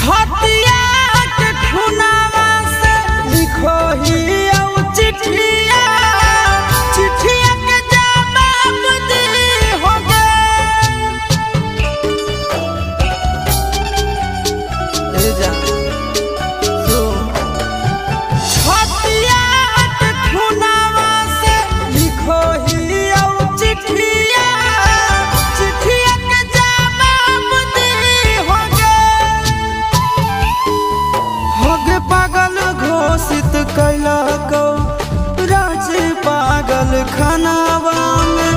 हटिया के खुनावा से लिखो ही चिट्ठिया चिट्ठिया के जवाब दी हो गए जा हटिया के खुनावा से लिखो ही चिट्ठिया चिट्ठिया के जवाब दी हो गए पागल घोषित कैला को राज पागल खानावा में